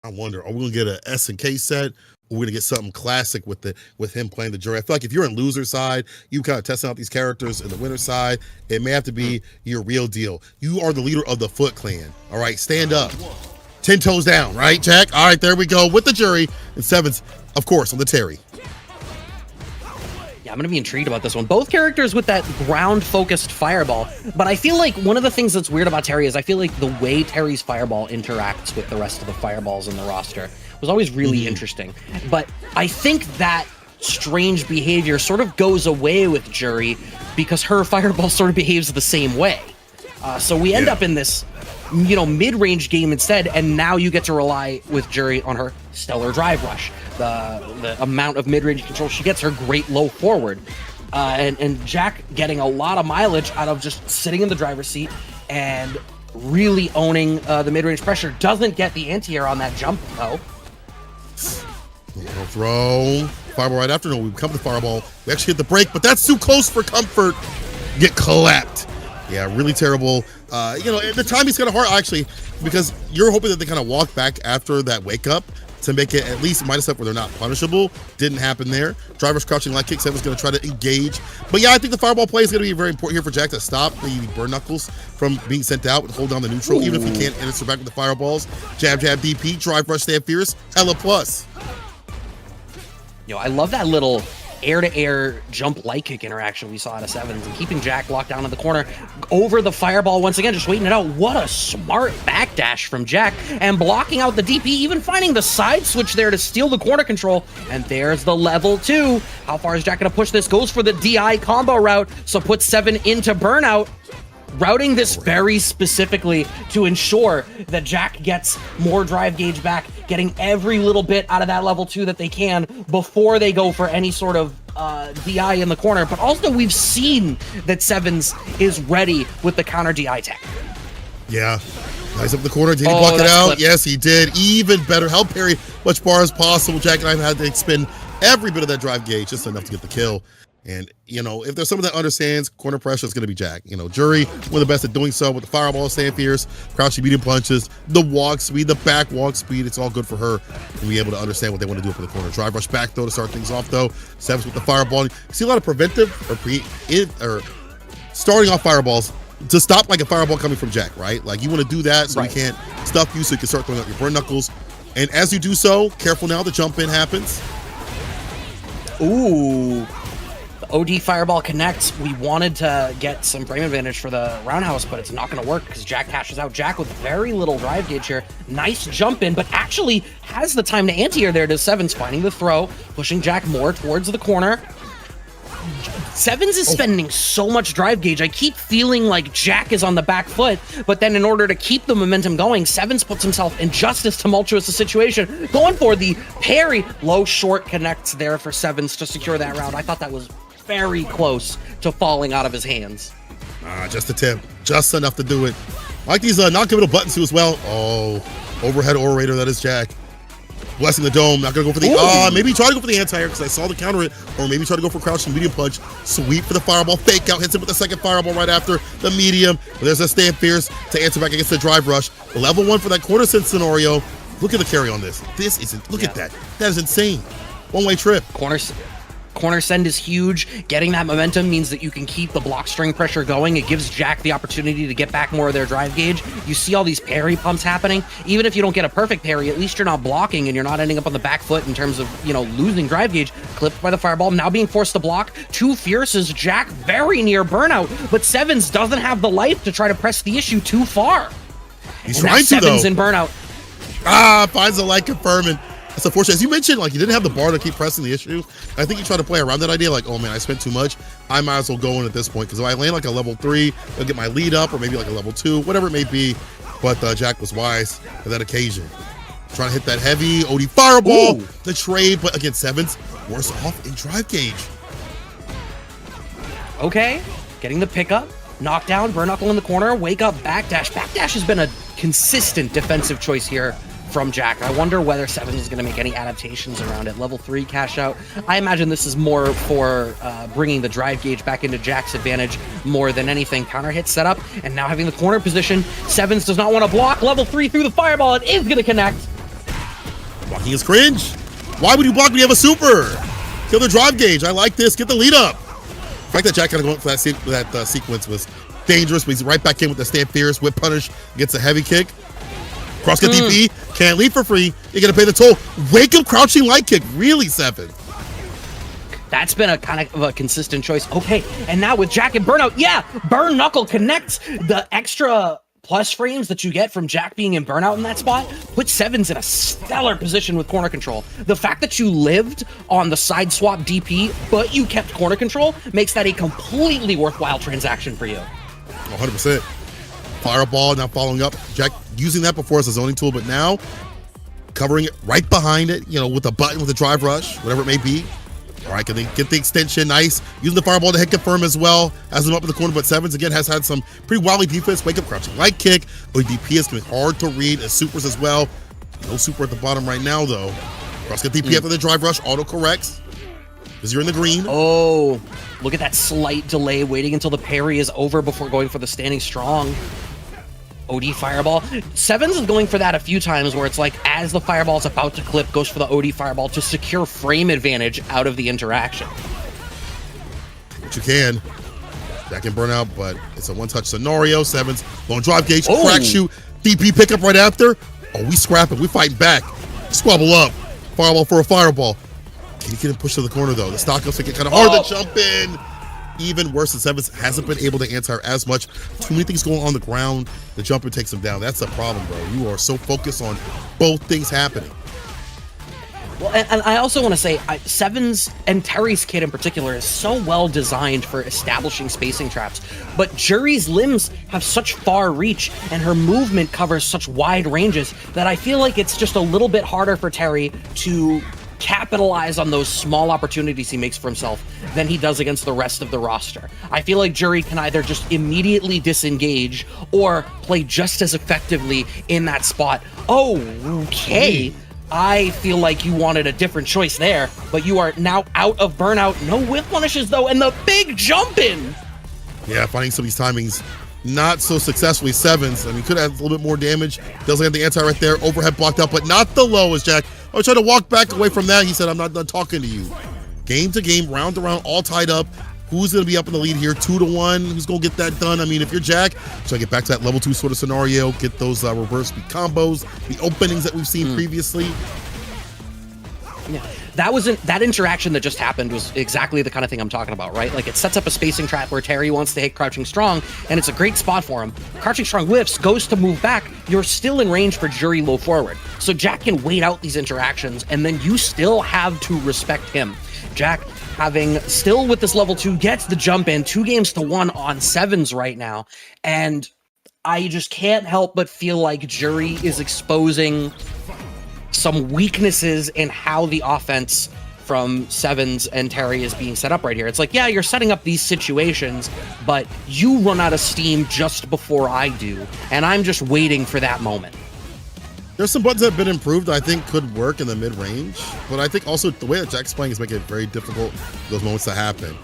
I wonder, are we gonna get a SNK set? Or we're gonna get something classic with him playing the Juri. I feel like if you're in loser side, you kind of testing out these characters in the winner side. It may have to be your real deal. You are the leader of the Foot Clan. All right, stand up, 10 toes down, right, Jack? All right, there we go with the Juri and Sevens, of course, on the Terry. Yeah, I'm gonna be intrigued about this one. Both characters with that ground-focused fireball, but I feel like one of the things that's weird about Terry is I feel like the way Terry's fireball interacts with the rest of the fireballs in the roster was always really interesting. But I think that strange behavior sort of goes away with Juri because her fireball sort of behaves the same way. So we end up in this, mid-range game instead, and now you get to rely with Juri on her stellar drive rush, the amount of mid-range control she gets, her great low forward, and JAK getting a lot of mileage out of just sitting in the driver's seat and really owning the mid-range pressure. Doesn't get the anti-air on that jump, though. Throw. Fireball right after. No, we come to the fireball. We actually hit the break, but that's too close for comfort. Get clapped. Yeah, really terrible. The timing's kind of hard, actually, because you're hoping that they kind of walk back after that wake up to make it at least minus up where they're not punishable. Didn't happen there. Driver's crouching light kick. Seven's going to try to engage. But yeah, I think the fireball play is going to be very important here for JAK to stop the burn knuckles from being sent out and hold down the neutral. Even if he can't answer back with the fireballs. Jab, jab, DP, drive, rush, stand fierce. Hella plus. I love that little air-to-air jump light kick interaction we saw out of Sevens and keeping JAK locked down in the corner over the fireball once again, just waiting it out. What a smart backdash from JAK and blocking out the DP, even finding the side switch there to steal the corner control. And there's the level 2. How far is JAK gonna push this? Goes for the DI combo route, so puts 7 into burnout. Routing this very specifically to ensure that JAK gets more drive gauge back, getting every little bit out of that level 2 that they can before they go for any sort of DI in the corner. But also we've seen that Sevens is ready with the counter DI tech. Yeah, nice up the corner. Did he block it out? Clipped. Yes, he did. Even better. Help parry much far as possible. JAK and I had to expend every bit of that drive gauge, just enough to get the kill. And, if there's someone that understands corner pressure, it's going to be JAK. Juri, one of the best at doing so with the fireball, stand fierce, crouching medium punches, the walk speed, the back walk speed. It's all good for her to be able to understand what they want to do up in the corner. Drive rush back, though, to start things off, though. Sevens with the fireball. You see a lot of preventive or starting off fireballs to stop like a fireball coming from JAK, right? Like you want to do that so he can't stuff you, so you can start throwing out your burn knuckles. And as you do so, careful now, the jump in happens. Ooh. OD Fireball connects. We wanted to get some frame advantage for the roundhouse, but it's not going to work because JAK cashes out. JAK with very little drive gauge here. Nice jump in, but actually has the time to anti-air there to Sevens, finding the throw, pushing JAK more towards the corner. Sevens is spending so much drive gauge. I keep feeling like JAK is on the back foot, but then in order to keep the momentum going, Sevens puts himself in just as tumultuous a situation, going for the parry. Low short connects there for Sevens to secure that round. I thought that was very close to falling out of his hands. Just a tip. Just enough to do it. I like these non-committal buttons too as well. Oh, overhead orator, that is JAK. Blessing the dome. Not going to go for the... maybe try to go for the anti-air because I saw the counter it. Or maybe try to go for crouching medium punch. Sweep for the fireball. Fake out. Hits him with the second fireball right after the medium. But there's a stand fierce to answer back against the drive rush. Level 1 for that corner sense scenario. Look at the carry on this. This isn't... Look at that. That is insane. One-way trip. Corner send is huge. Getting that momentum means that you can keep the block string pressure going. It gives JAK the opportunity to get back more of their drive gauge. You see all these parry pumps happening. Even if you don't get a perfect parry, at least you're not blocking and you're not ending up on the back foot in terms of, losing drive gauge. Clipped by the fireball, now being forced to block. Too fierce is JAK very near burnout, but Sevens doesn't have the life to try to press the issue too far. He's trying to, though. Sevens in burnout. Finds the light confirming. That's unfortunate. As you mentioned, you didn't have the bar to keep pressing the issue. I think you try to play around that idea, oh man, I spent too much. I might as well go in at this point, because if I land a level 3, I'll get my lead up, or maybe a level 2, whatever it may be. But JAK was wise for that occasion. Trying to hit that heavy OD fireball, the trade, but again, Sevens worse off in drive gauge. Okay, getting the pickup, knockdown, burn knuckle in the corner, wake up, backdash. Backdash has been a consistent defensive choice here from JAK. I wonder whether Sevens is going to make any adaptations around it. Level 3 cash out. I imagine this is more for bringing the drive gauge back into JAK's advantage more than anything. Counter hit set up, and now having the corner position. Sevens does not want to block. Level 3 through the fireball. It is going to connect. Blocking is cringe. Why would you block when you have a super? Kill the drive gauge. I like this. Get the lead up. The fact that JAK kind of going for that sequence was dangerous, but he's right back in with the stand fierce, whip punish, gets a heavy kick. Cross cut DP, can't leave for free. You're gonna pay the toll. Wake up crouching light kick, really, Seven. That's been a kind of a consistent choice. Okay, and now with JAK and Burnout, yeah, Burn Knuckle connects the extra plus frames that you get from JAK being in Burnout in that spot, put Sevens in a stellar position with corner control. The fact that you lived on the side swap DP, but you kept corner control, makes that a completely worthwhile transaction for you. 100%. Fireball, now following up. JAK using that before as a zoning tool, but now covering it right behind it, you know, with a button, with a drive rush, whatever it may be. All right, can they get the extension? Nice. Using the fireball to hit confirm as well. Has him up in the corner, but Sevens again has had some pretty wily defense. Wake up crouching light kick. ODP is going to be hard to read as supers as well. No super at the bottom right now, though. Cross get DP after the drive rush. Auto corrects because you're in the green. Oh, look at that slight delay, waiting until the parry is over before going for the standing strong. OD fireball. Sevens is going for that a few times where it's like as the fireball's about to clip, goes for the OD fireball to secure frame advantage out of the interaction. But you can. JAK can burn out, but it's a one-touch scenario. Sevens, long drive gauge, crack shoot, DP pickup right after. Oh, we scrapping, we fighting back. Squabble up. Fireball for a fireball. Can you get him pushed to the corner though? The stock ups make it kind of hard to jump in. Even worse than Sevens hasn't been able to anti as much. Too many things going on the ground. The jumper takes him down. That's a problem, bro. You are so focused on both things happening. Well, and I also want to say, Sevens and Terry's kit in particular is so well designed for establishing spacing traps, but Juri's limbs have such far reach and her movement covers such wide ranges that I feel like it's just a little bit harder for Terry to capitalize on those small opportunities he makes for himself than he does against the rest of the roster. I feel like Juri can either just immediately disengage or play just as effectively in that spot. Oh, okay. I feel like you wanted a different choice there, but you are now out of Burnout. No whip punishes though, and the big jump in. Yeah, finding some of these timings not so successfully. Sevens, I mean, could have a little bit more damage. Doesn't have the anti right there. Overhead blocked out, but not the low as JAK. I was trying to walk back away from that. He said, I'm not done talking to you. Game to game, round to round, all tied up. Who's going to be up in the lead here? 2-1. Who's going to get that done? I mean, if you're JAK, try to get back to that level 2 sort of scenario, get those reverse speed combos, the openings that we've seen previously. Yeah, that interaction that just happened was exactly the kind of thing I'm talking about, right? Like it sets up a spacing trap where Terry wants to hit Crouching Strong, and it's a great spot for him. Crouching Strong whiffs, goes to move back. You're still in range for Juri low forward. So JAK can wait out these interactions, and then you still have to respect him. JAK, having still with this level 2, gets the jump in, 2-1 on Sevens right now, and I just can't help but feel like Juri is exposing some weaknesses in how the offense from Sevens and Terry is being set up right here. It's like, yeah, you're setting up these situations, but you run out of steam just before I do, and I'm just waiting for that moment. There's some buttons that have been improved that I think could work in the mid-range, but I think also the way that JAK's playing is making it very difficult for those moments to happen.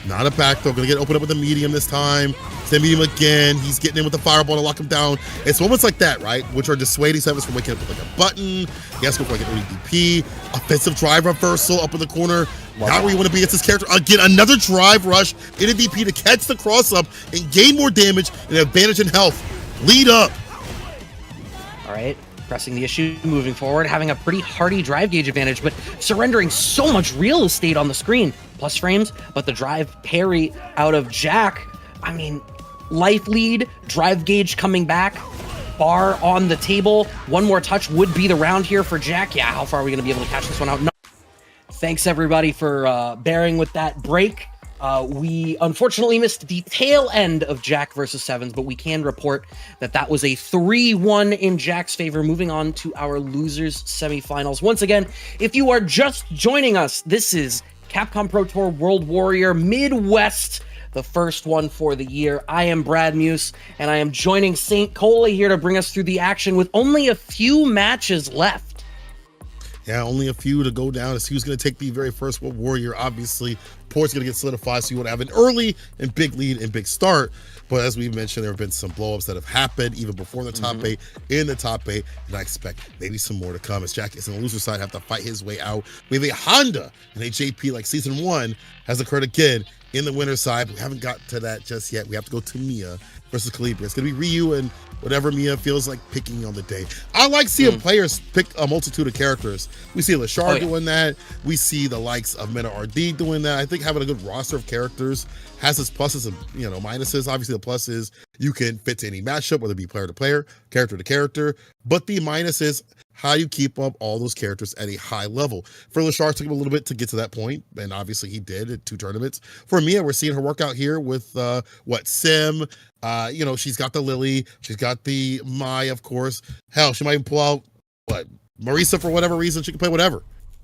Not a back throw, gonna get opened up with a medium this time. Same medium again, he's getting in with the fireball to lock him down. It's moments like that, right, which are dissuading Sevens from waking up with like a button. He has to go for like an ODP, offensive drive reversal up in the corner. Not where you want to be, it's his character. Again, another drive rush in a DP to catch the cross up and gain more damage and advantage in health. Lead up. All right. Pressing the issue, moving forward, having a pretty hearty drive gauge advantage, but surrendering so much real estate on the screen. Plus frames, but the drive parry out of JAK. I mean, life lead, drive gauge coming back, bar on the table. One more touch would be the round here for JAK. Yeah, how far are we going to be able to catch this one out? No. Thanks, everybody, for bearing with that break. We unfortunately missed the tail end of JAK versus Sevens, but we can report that that was a 3-1 in JAK's favor, moving on to our losers semifinals. Once again, if you are just joining us, this is Capcom Pro Tour World Warrior Midwest, the first one for the year. I am Brad Muse, and I am joining St. Coley here to bring us through the action with only a few matches left. Yeah, only a few to go down to see who's going to take the very first warrior. Obviously, Port's going to get solidified, so you want to have an early and big lead and big start. But as we mentioned, there have been some blowups that have happened even before the top 8, in the top 8, and I expect maybe some more to come as JAK is on the loser side, have to fight his way out. We have a Honda and a JP like season 1 has occurred again in the winner's side. We haven't got to that just yet. We have to go to Mia versus Calibri. It's going to be Ryu and whatever Mia feels like picking on the day. I like seeing players pick a multitude of characters. We see Lashard doing that. We see the likes of Meta RD doing that. I think having a good roster of characters has its pluses and minuses. Obviously, the plus is you can fit to any matchup, whether it be player to player, character to character. But the minus is how you keep up all those characters at a high level. For Lashard, it took him a little bit to get to that point, and obviously he did at 2 tournaments. For Mia, we're seeing her work out here with Sim. She's got the Lily, she's got the Mai, of course. Hell, she might even pull out Marisa for whatever reason. She can play whatever.